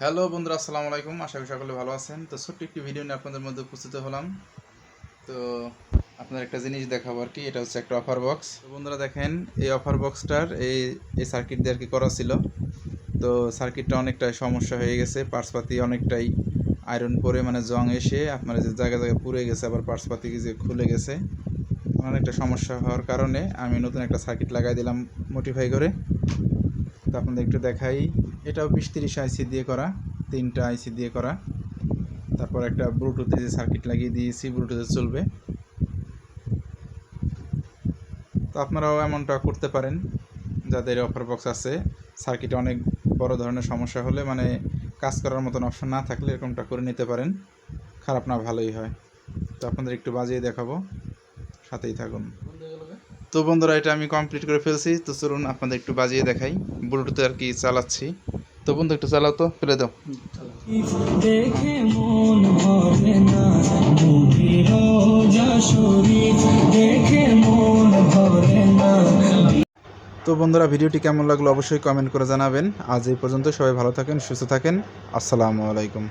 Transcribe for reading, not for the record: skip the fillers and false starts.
Hello বন্ধুরা, আসসালামু আলাইকুম। আশা করি সকলে ভালো আছেন। তো ছোট্ট একটি ভিডিও নিয়ে আপনাদের মধ্যে উপস্থিত হলাম। তো আপনার একটা জিনিস দেখাবো আর কি। এটা হচ্ছে একটা অফার বক্স। তো বন্ধুরা দেখেন, এই অফার বক্সটার এই সার্কিট দিয়ে আর কি করা ছিল। তো সার্কিটটা অনেকটাই সমস্যা হয়ে গেছে, পার্টসপাতি অনেকটাই আয়রন পরে মানে জং এসে আপনার যে জায়গায় জায়গায় পুড়ে গেছে, আবার পার্টসপাতি যে খুলে গেছে। অনেকটা সমস্যা হওয়ার কারণে আমি নতুন একটা সার্কিট লাগাই দিলাম মডিফাই করে। তো আপনাদের একটু দেখাই। এটাও 20-30 আইসি দিয়ে করা, 3টা আইসি দিয়ে করা। তারপর একটা ব্লুটুথে যে সার্কিট লাগিয়ে দিয়েছি, ব্লুটুথে চলবে। তো আপনারাও এমনটা করতে পারেন যাদের অফার বক্স আছে। সার্কিটে অনেক বড় ধরনের সমস্যা হলে মানে কাজ করার মতন অপশন না থাকলে এরকমটা করে নিতে পারেন। খারাপ না, ভালোই হয়। তো আপনাদের একটু বাজিয়ে দেখাবো, সাথেই থাকুন। তো বন্ধুরা, এটা আমি কমপ্লিট করে ফেলছি। তো চলুন আপনাদের একটু বাজিয়ে দেখাই। ব্লুটুথে আর কি চালাচ্ছি। তো বন্ধু একটু চালাও, তো ফেলে দাও। দেখে মন ভরে না, দেখে মন ভরে না। তো বন্ধুরা, ভিডিওটি কেমন লাগলো অবশ্যই কমেন্ট করে জানাবেন। আজ এই পর্যন্ত, সবাই ভালো থাকেন, সুস্থ থাকেন। আসসালামু আলাইকুম।